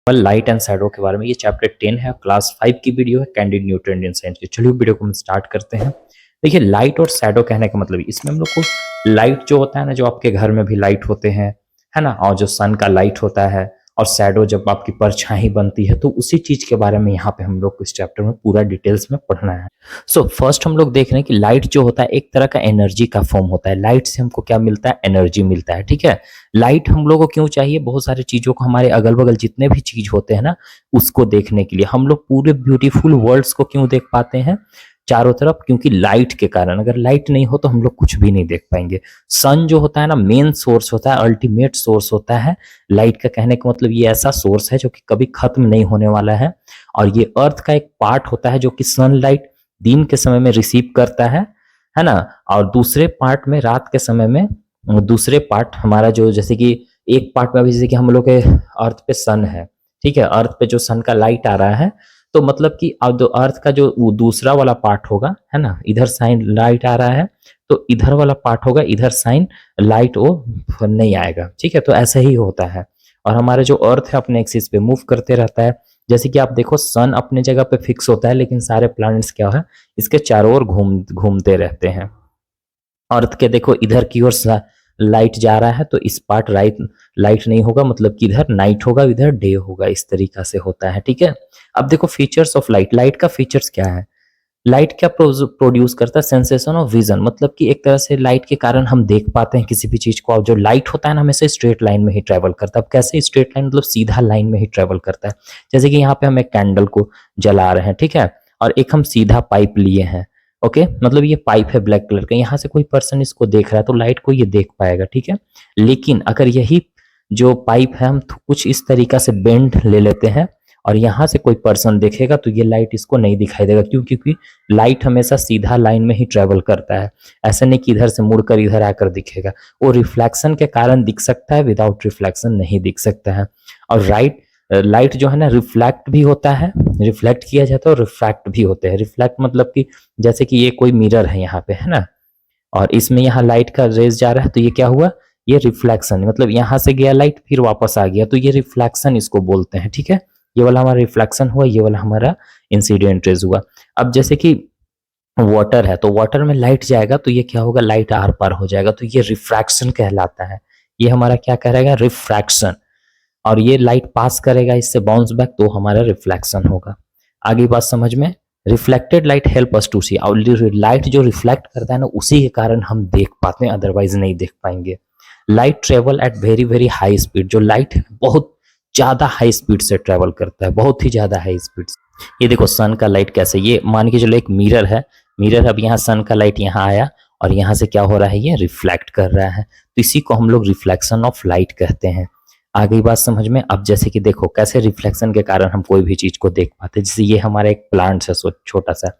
Light and shadow के बारे में। ये चैप्टर 10 है, क्लास 5 की वीडियो है, कैंडिड न्यूटन इन साइंस की। चलिए वीडियो को हम स्टार्ट करते हैं। देखिए, लाइट और शैडो कहने का मतलब इसमें हम लोग को लाइट जो होता है ना, जो आपके घर में भी लाइट होते हैं, है ना, और जो सन का लाइट होता है, और शैडो जब आपकी परछाई बनती है, तो उसी चीज के बारे में यहाँ पे हम लोग को इस चैप्टर में पूरा डिटेल्स में पढ़ना है। सो फर्स्ट हम लोग देख रहे हैं कि लाइट जो होता है एक तरह का एनर्जी का फॉर्म होता है। लाइट से हमको क्या मिलता है? एनर्जी मिलता है। ठीक है, लाइट हम लोगों को क्यों चाहिए? बहुत सारी चीजों को, हमारे अगल बगल जितने भी चीज होते हैं ना, उसको देखने के लिए। हम लोग पूरे ब्यूटीफुल वर्ल्ड्स को क्यों देख पाते हैं चारों तरफ? क्योंकि लाइट के कारण। अगर लाइट नहीं हो तो हम लोग कुछ भी नहीं देख पाएंगे। सन जो होता है ना, मेन सोर्स होता है, अल्टीमेट सोर्स होता है लाइट का। कहने का मतलब ये ऐसा सोर्स है जो कि कभी खत्म नहीं होने वाला है। और ये अर्थ का एक पार्ट होता है जो कि सनलाइट दिन के समय में रिसीव करता है ना, और दूसरे पार्ट में रात के समय में दूसरे पार्ट हमारा जो, जैसे कि एक पार्ट में अभी जैसे कि हम लोग के अर्थ पे सन है, ठीक है, अर्थ पे जो सन का लाइट आ रहा है, तो मतलब कि अब जो अर्थ का जो दूसरा वाला पार्ट होगा, है ना, इधर साइन लाइट आ रहा है, तो इधर वाला पार्ट होगा, इधर साइन लाइट वो नहीं आएगा। ठीक है, तो ऐसा ही होता है। और हमारा जो अर्थ है अपने एक्सिस पे मूव करते रहता है। जैसे कि आप देखो, सन अपने जगह पे फिक्स होता है, लेकिन सारे प्लैनेट्स क्या है, इसके चारों ओर घूमते रहते हैं। अर्थ के देखो, इधर की ओर लाइट जा रहा है, तो इस पार्ट लाइट नहीं होगा, मतलब कि इधर नाइट होगा, इधर डे होगा। इस तरीका से होता है। ठीक है, अब देखो फीचर्स ऑफ लाइट। लाइट का फीचर्स क्या है? लाइट क्या प्रोड्यूस करता है? सेंसेशन ऑफ विजन, मतलब कि एक तरह से लाइट के कारण हम देख पाते हैं किसी भी चीज को। और जो लाइट होता है ना, हमेशा स्ट्रेट लाइन में ही ट्रेवल करता है। अब कैसे स्ट्रेट लाइन? मतलब सीधा लाइन में ही ट्रेवल करता है। जैसे कि यहाँ पे हम एक कैंडल को जला रहे हैं, ठीक है, और एक हम सीधा पाइप लिए हैं। ओके, मतलब ये पाइप है ब्लैक कलर का, यहाँ से कोई पर्सन इसको देख रहा है तो लाइट को ये देख पाएगा। ठीक है, लेकिन अगर यही जो पाइप है हम कुछ इस तरीका से बेंड ले लेते हैं और यहाँ से कोई पर्सन देखेगा, तो ये लाइट इसको नहीं दिखाई देगा। क्यों? क्योंकि लाइट हमेशा सीधा लाइन में ही ट्रेवल करता है। ऐसा नहीं कि इधर से मुड़कर इधर आकर दिखेगा। वो रिफ्लेक्शन के कारण दिख सकता है, विदाउट रिफ्लेक्शन नहीं दिख सकता है। और लाइट जो है ना, रिफ्लेक्ट भी होता है, रिफ्लेक्ट किया जाता है, और रिफ्रैक्ट भी होते हैं। रिफ्लेक्ट मतलब कि जैसे कि ये कोई मिरर है यहाँ पे, है ना, और इसमें यहाँ लाइट का रेज जा रहा है, तो ये क्या हुआ? ये रिफ्लेक्शन, मतलब यहाँ से गया लाइट फिर वापस आ गया, तो ये रिफ्लेक्शन इसको बोलते हैं। ठीक है, ये वाला हमारा रिफ्लेक्शन हुआ, ये वाला हमारा इंसिडेंट रेज हुआ। अब जैसे कि वाटर है, तो वाटर में लाइट जाएगा तो ये क्या होगा? लाइट आर पार हो जाएगा, तो ये रिफ्रैक्शन कहलाता है। ये हमारा क्या करेगा? रिफ्रैक्शन। और ये लाइट पास करेगा, इससे बाउंस बैक, तो हमारा रिफ्लेक्शन होगा। आगे बात समझ में? Reflected light help us to see. और लाइट जो रिफ्लेक्ट करता है ना, उसी के कारण हम देख पाते हैं, अदरवाइज नहीं देख पाएंगे। Light travel at very very high speed. जो लाइट है बहुत ज्यादा हाई स्पीड से ट्रेवल करता है, बहुत ही ज्यादा हाई स्पीड से। ये देखो सन का लाइट कैसे, ये मान के चलो एक मिरर है, मिरर, अब यहाँ सन का लाइट यहाँ आया और यहाँ से क्या हो रहा है? ये रिफ्लेक्ट कर रहा है, तो इसी को हम लोग रिफ्लेक्शन ऑफ लाइट कहते हैं। आ गई बात समझ में? अब जैसे कि देखो कैसे रिफ्लेक्शन के कारण हम कोई भी चीज को देख पाते हैं। जैसे ये हमारा एक प्लांट है, छोटा सा,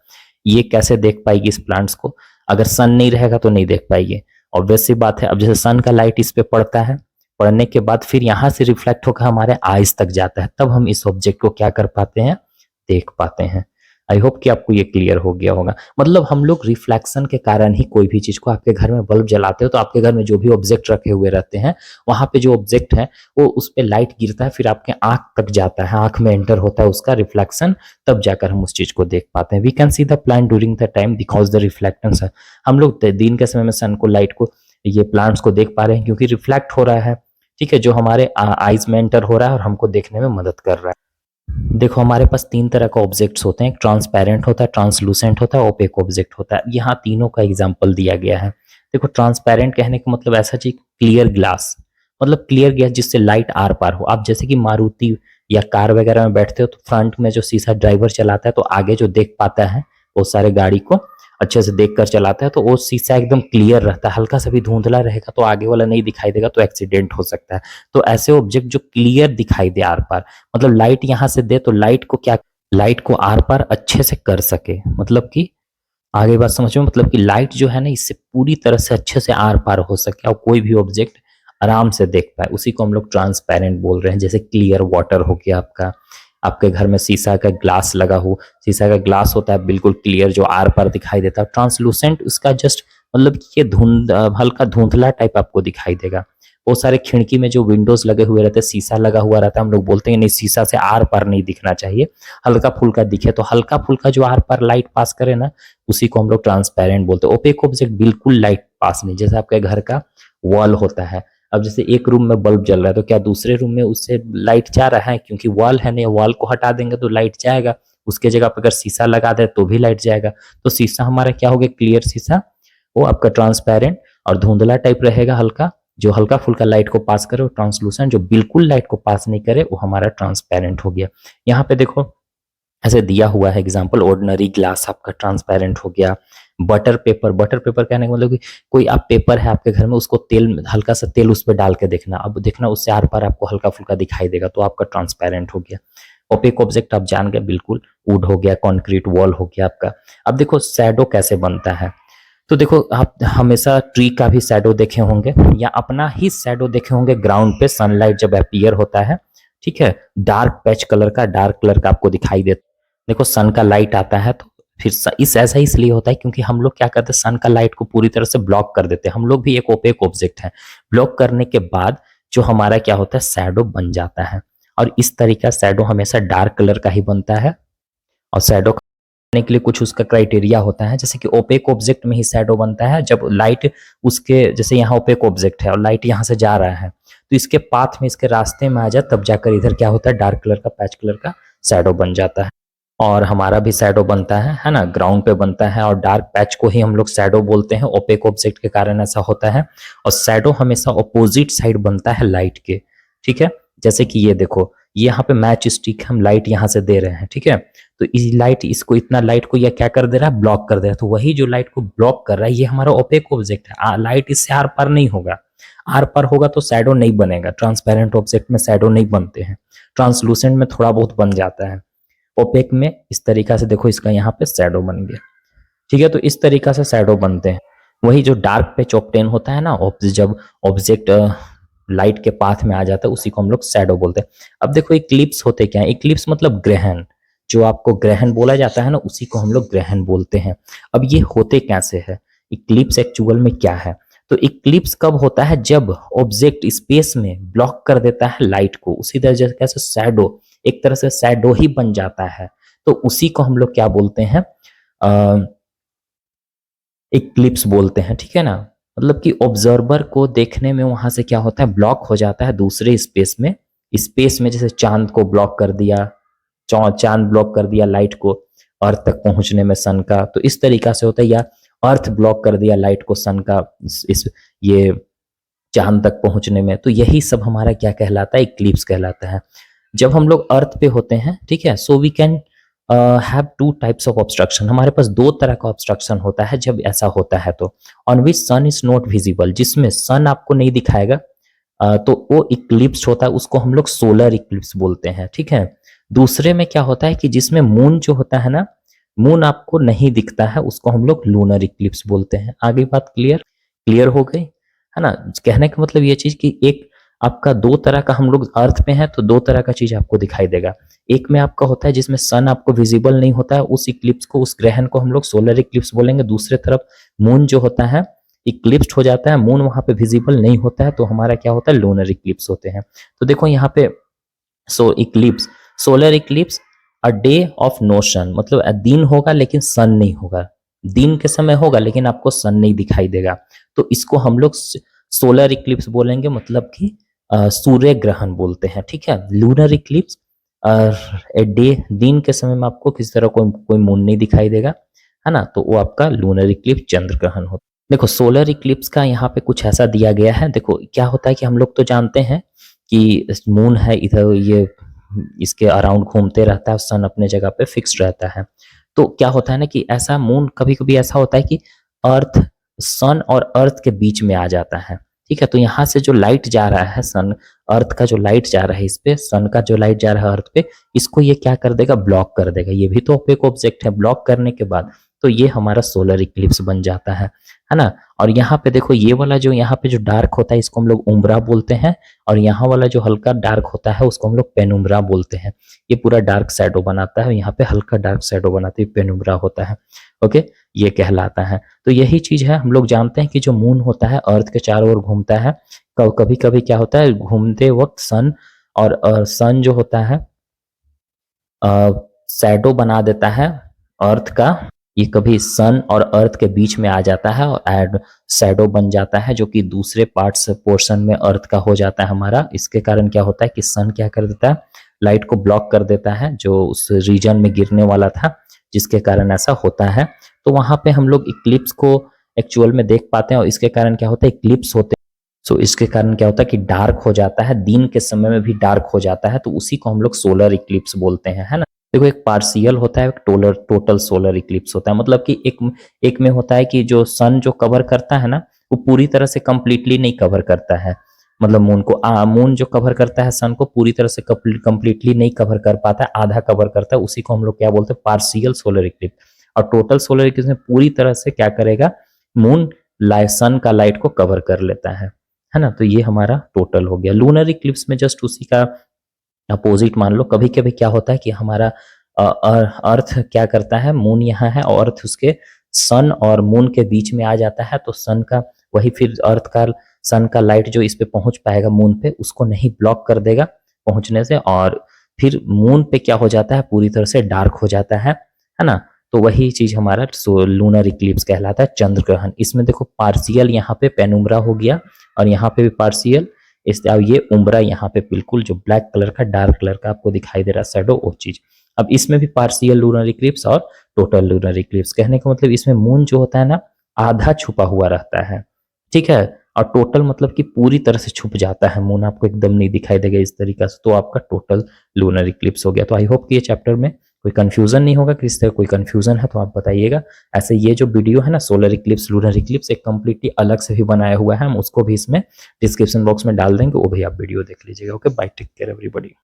ये कैसे देख पाएगी इस प्लांट्स को? अगर सन नहीं रहेगा तो नहीं देख पाएगी, ऑब्वियस सी बात है। अब जैसे सन का लाइट इस पे पड़ता है, पढ़ने के बाद फिर यहाँ से रिफ्लेक्ट होकर हमारे आईज तक जाता है, तब हम इस ऑब्जेक्ट को क्या कर पाते हैं? देख पाते हैं। आई होप कि आपको ये क्लियर हो गया होगा। मतलब हम लोग रिफ्लेक्शन के कारण ही कोई भी चीज को, आपके घर में बल्ब जलाते हो तो आपके घर में जो भी ऑब्जेक्ट रखे हुए रहते हैं, वहां पे जो ऑब्जेक्ट है वो उस पे लाइट गिरता है, फिर आपके आंख तक जाता है, आंख में एंटर होता है उसका रिफ्लेक्शन, तब जाकर हम उस चीज को देख पाते हैं। We can see the plant during the time because the reflectance. हम लोग दिन के समय में सन को, लाइट को, ये प्लांट्स को देख पा रहे हैं क्योंकि रिफ्लेक्ट हो रहा है। ठीक है, जो हमारे आईज में एंटर हो रहा है और हमको देखने में मदद कर रहा है। देखो हमारे पास तीन तरह का ऑब्जेक्ट्स होते हैं, एक ट्रांसपेरेंट होता है, ट्रांसलूसेंट होता है, ओपेक ऑब्जेक्ट होता है। यहाँ तीनों का एग्जांपल दिया गया है। देखो ट्रांसपेरेंट कहने का मतलब ऐसा चीज, क्लियर ग्लास, मतलब क्लियर ग्लास जिससे लाइट आर पार हो। आप जैसे कि मारुति या कार वगैरह में बैठते हो तो फ्रंट में जो शीशा ड्राइवर चलाता है, तो आगे जो देख पाता है वो सारे गाड़ी को अच्छे से देख कर चलाता है, तो वो शीशा एकदम क्लियर रहता है। हल्का सा भी धुंधला रहेगा तो आगे वाला नहीं दिखाई देगा, तो एक्सीडेंट हो सकता है। तो ऐसे ऑब्जेक्ट जो क्लियर दिखाई दे आर पार, मतलब लाइट यहाँ से दे तो लाइट को क्या, लाइट को आर पार अच्छे से कर सके, मतलब कि आगे बात समझ में, मतलब कि लाइट जो है ना, इससे पूरी तरह से अच्छे से आर पार हो सके और कोई भी ऑब्जेक्ट आराम से देख पाए, उसी को हम लोग ट्रांसपेरेंट बोल रहे हैं। जैसे क्लियर वाटर हो गया आपका, आपके घर में शीशा का ग्लास लगा हो, शीशा का ग्लास होता है बिल्कुल क्लियर, जो आर पार दिखाई देता है। ट्रांसलूसेंट उसका जस्ट मतलब ये हल्का धुंधला टाइप आपको दिखाई देगा। बहुत सारे खिड़की में जो विंडोज लगे हुए रहते हैं, शीशा लगा हुआ रहता है, हम लोग बोलते हैं नहीं शीशा से आर पार नहीं दिखना चाहिए, हल्का फुल्का दिखे। तो हल्का फुल्का जो आर पार लाइट पास करे ना, उसी को हम लोग ट्रांसपेरेंट बोलते हैं। ओपेक ऑब्जेक्ट बिल्कुल लाइट पास नहीं, जैसे आपके घर का वॉल होता है। अब जैसे एक रूम में बल्ब जल रहा है तो क्या दूसरे रूम में उससे लाइट जा रहा है? क्योंकि वॉल है नहीं, वॉल को हटा देंगे तो लाइट जाएगा। उसके जगह पर अगर शीशा लगा दे तो भी लाइट जाएगा। तो शीशा हमारा क्या हो गया? क्लियर शीशा, वो आपका ट्रांसपेरेंट। और धुंधला टाइप रहेगा हल्का, जो हल्का फुल्का लाइट को पास करे वो ट्रांसलूसेंट, जो बिल्कुल लाइट को पास नहीं करे वो हमारा ट्रांसपेरेंट हो गया। यहाँ पे देखो ऐसे दिया हुआ है एग्जाम्पल, ऑर्डिनरी ग्लास आपका ट्रांसपेरेंट हो गया। बटर पेपर, बटर पेपर कहने का मतलब कि कोई आप पेपर है आपके घर में, उसको तेल, हल्का सा तेल उस पर डाल के देखना, अब देखना उससे आर पार आपको हल्का फुल्का दिखाई देगा, तो आपका ट्रांसपेरेंट हो गया। ओपेक ऑब्जेक्ट आप जान गए बिल्कुल, वुड हो गया, कॉन्क्रीट वॉल हो गया आपका। अब देखो शैडो कैसे बनता है। तो देखो आप हमेशा ट्री का भी शैडो देखे होंगे या अपना ही शैडो देखे होंगे ग्राउंड पे, सनलाइट जब अपीयर होता है, ठीक है, डार्क पैच कलर का, डार्क कलर का आपको दिखाई देता है। देखो सन का लाइट आता है तो फिर इस ऐसा इसलिए होता है क्योंकि हम लोग क्या करते हैं, सन का लाइट को पूरी तरह से ब्लॉक कर देते हैं। हम लोग भी एक ओपेक ऑब्जेक्ट है, ब्लॉक करने के बाद जो हमारा क्या होता है, शैडो बन जाता है। और इस तरीका शैडो हमेशा डार्क कलर का ही बनता है। और शैडो करने के लिए कुछ उसका क्राइटेरिया होता है, जैसे कि ओपेक ऑब्जेक्ट में ही शैडो बनता है जब लाइट उसके, जैसे यहाँ ओपेक ऑब्जेक्ट है और लाइट यहाँ से जा रहा है तो इसके पाथ में, इसके रास्ते में आ जाए तब जाकर इधर क्या होता है, डार्क कलर का पैच कलर का शैडो बन जाता है। और हमारा भी शैडो बनता है ना, ग्राउंड पे बनता है और डार्क पैच को ही हम लोग शैडो बोलते हैं, ओपेक ऑब्जेक्ट के कारण ऐसा होता है। और शैडो हमेशा अपोजिट साइड बनता है लाइट के, ठीक है। जैसे कि ये देखो, ये यहाँ पे मैच स्टिक हम लाइट यहाँ से दे रहे हैं, ठीक है, तो इस लाइट, इसको इतना लाइट को यह क्या कर दे रहा है, ब्लॉक कर दे रहा है। तो वही जो लाइट को ब्लॉक कर रहा है ये हमारा ओपेक ऑब्जेक्ट है, लाइट इससे आर पार नहीं होगा। आर पार होगा तो शैडो नहीं बनेगा। ट्रांसपेरेंट ऑब्जेक्ट में शैडो नहीं बनते हैं, ट्रांसलूसेंट में थोड़ा बहुत बन जाता है, ओपेक में इस तरीका से देखो इसका यहाँ पे शैडो बन गया, ठीक है। तो इस तरीका से शैडो बनते हैं। वही जो डार्क पैच ऑब्टेन होता है ना, जब ऑब्जेक्ट लाइट के पाथ में आ जाता है उसी को हम लोग शैडो बोलते हैं। अब देखो इक्लिप्स होते क्या है, इक्लिप्स मतलब ग्रहण, जो आपको ग्रहण बोला जाता है ना उसी को हम लोग ग्रहण बोलते हैं। अब ये होते कैसे है, इक्लिप्स एक्चुअल में क्या है? तो इक्लिप्स कब होता है, जब ऑब्जेक्ट स्पेस में ब्लॉक कर देता है लाइट को, उसी तरह जैसे कैसे शैडो, एक तरह से शैडो ही बन जाता है, तो उसी को हम लोग क्या बोलते हैं, इक्लिप्स बोलते हैं, ठीक है ना। मतलब कि ऑब्जर्वर को देखने में वहां से क्या होता है, ब्लॉक हो जाता है दूसरे स्पेस में, स्पेस में जैसे चांद को ब्लॉक कर दिया, चांद ब्लॉक कर दिया लाइट को अर्थ तक पहुंचने में सन का, तो इस तरीका से होता है। या अर्थ ब्लॉक कर दिया लाइट को सन का इस ये चांद तक पहुंचने में, तो यही सब हमारा क्या कहलाता है, इक्लिप्स कहलाता है। जब हम लोग अर्थ पे होते हैं, ठीक है, so we can have two types of obstruction, हमारे पास दो तरह का ऑब्स्ट्रक्शन होता है जब ऐसा होता है तो। On which sun is not visible, जिसमें सन आपको नहीं दिखाएगा, तो वो इक्लिप्स होता है, उसको हम लोग सोलर इक्लिप्स बोलते हैं, ठीक है। दूसरे में क्या होता है कि जिसमें मून जो होता है ना, मून आपको नहीं दिखता है, उसको हम लोग लूनर इक्लिप्स बोलते हैं। आगे बात क्लियर क्लियर हो गई है ना। कहने का मतलब ये चीज कि एक आपका दो तरह का, हम लोग अर्थ पे हैं तो दो तरह का चीज आपको दिखाई देगा। एक में आपका होता है जिसमें सन आपको विजिबल नहीं होता है, उस इक्लिप्स को, उस ग्रहण को हम लोग सोलर इक्लिप्स बोलेंगे। दूसरे तरफ मून जो होता है इक्लिप्स हो जाता है, मून वहां पे विजिबल नहीं होता है, तो हमारा क्या होता है, लूनर इक्लिप्स होते हैं। तो देखो यहाँ पे eclipse, solar eclipse, a day of no sun, मतलब दिन होगा लेकिन सन नहीं होगा, दिन के समय होगा लेकिन आपको सन नहीं दिखाई देगा, तो इसको हम लोग सोलर इक्लिप्स बोलेंगे, मतलब कि सूर्य ग्रहण बोलते हैं, ठीक है। लूनर इक्लिप्स, ए डे, दिन के समय में आपको किसी तरह कोई मून नहीं दिखाई देगा, है ना, तो वो आपका लूनर इक्लिप्स, चंद्र ग्रहण होता है। देखो सोलर इक्लिप्स का यहाँ पे कुछ ऐसा दिया गया है। देखो क्या होता है कि हम लोग तो जानते हैं कि मून है इधर, ये इसके अराउंड घूमते रहता है, सन अपने जगह पे फिक्स रहता है। तो क्या होता है ना कि ऐसा मून, कभी कभी ऐसा होता है कि अर्थ, सन और अर्थ के बीच में आ जाता है, ठीक है। तो यहाँ से जो लाइट जा रहा है, सन, अर्थ का जो लाइट जा रहा है इस पे, सन का जो लाइट जा रहा है अर्थ पे, इसको ये क्या कर देगा, ब्लॉक कर देगा। ये भी तो ओपेक ऑब्जेक्ट है, ब्लॉक करने के बाद तो ये हमारा सोलर इक्लिप्स बन जाता है ना। और यहाँ पे देखो ये वाला जो यहाँ पे जो डार्क होता है इसको हम लोग उम्ब्रा बोलते हैं, और यहाँ वाला जो हल्का डार्क होता है उसको हम लोग पेनुम्ब्रा बोलते हैं। ये पूरा डार्क शैडो बनाता है, यहाँ पे हल्का डार्क शैडो बनाते हैं, पेनुम्ब्रा होता है। ओके, ये कहलाता है। तो यही चीज है, हम लोग जानते हैं कि जो मून होता है अर्थ के चारों ओर घूमता है। कभी कभी क्या होता है, घूमते वक्त सन और सन जो होता है शैडो बना देता है अर्थ का। ये कभी सन और अर्थ के बीच में आ जाता है और एड शैडो बन जाता है, जो कि दूसरे पार्ट्स पोर्शन में अर्थ का हो जाता है हमारा। इसके कारण क्या होता है कि सन क्या कर देता है, लाइट को ब्लॉक कर देता है जो उस रीजन में गिरने वाला था, जिसके कारण ऐसा होता है। तो वहां पे हम लोग इक्लिप्स को एक्चुअल में देख पाते हैं, और इसके कारण क्या होता है, इक्लिप्स होते हैं। सो इसके कारण क्या होता है कि डार्क हो जाता है, दिन के समय में भी डार्क हो जाता है, तो उसी को हम लोग सोलर इक्लिप्स बोलते हैं, है ना। देखो एक पार्शियल होता है, एक टोटल सोलर इक्लिप्स होता है। मतलब कि एक में होता है कि जो सन जो कवर करता है ना, वो पूरी तरह से कंप्लीटली नहीं कवर करता है। मतलब मून को मून जो कवर करता है सन को पूरी तरह से कंप्लीटली नहीं कवर कर पाता है, आधा कवर करता है, उसी को हम लोग क्या बोलते हैं, पार्शियल सोलर इक्लिप्स। और टोटल सोलर इक्लिप्स में पूरी तरह से क्या करेगा, मून सन का लाइट को कवर कर लेता है ना। तो ये हमारा टोटल हो गया। लूनर इक्लिप्स में जस्ट उसी का अपोजिट मान लो। कभी कभी क्या होता है कि हमारा अर्थ क्या करता है, मून यहाँ है और अर्थ उसके सन और मून के बीच में आ जाता है, तो सन का वही फिर अर्थ का सन का लाइट जो इस पे पहुंच पाएगा मून पे, उसको नहीं ब्लॉक कर देगा पहुंचने से, और फिर मून पे क्या हो जाता है, पूरी तरह से डार्क हो जाता है ना। तो वही चीज हमारा लूनर इक्लिप्स कहलाता है, चंद्र ग्रहण। इसमें देखो पार्शियल यहाँ पे पेनुम्ब्रा हो गया, और यहाँ पे भी पार्शियल, इस अब ये उम्ब्रा यहाँ पे बिल्कुल जो ब्लैक कलर का डार्क कलर का आपको दिखाई दे रहा है शैडो, वो चीज। अब इसमें भी पार्शियल लूनर इक्लिप्स और टोटल लूनर इक्लिप्स। कहने का मतलब इसमें मून जो होता है ना, आधा छुपा हुआ रहता है, ठीक है। और टोटल मतलब कि पूरी तरह से छुप जाता है मून, आपको एकदम नहीं दिखाई देगा इस तरीका से, तो आपका टोटल लूनर इक्लिप्स हो गया। तो आई होप कि ये चैप्टर में कोई कंफ्यूजन नहीं होगा। किसी तरह कोई कंफ्यूजन है तो आप बताइएगा। ऐसे ये जो वीडियो है ना, सोलर इक्लिप्स लूनर इक्लिप्स, एक कंप्लीटली अलग से भी बनाया हुआ है, हम उसको भी इसमें डिस्क्रिप्शन बॉक्स में डाल देंगे, वो भी आप वीडियो देख लीजिएगा। Okay, bye, take care everybody.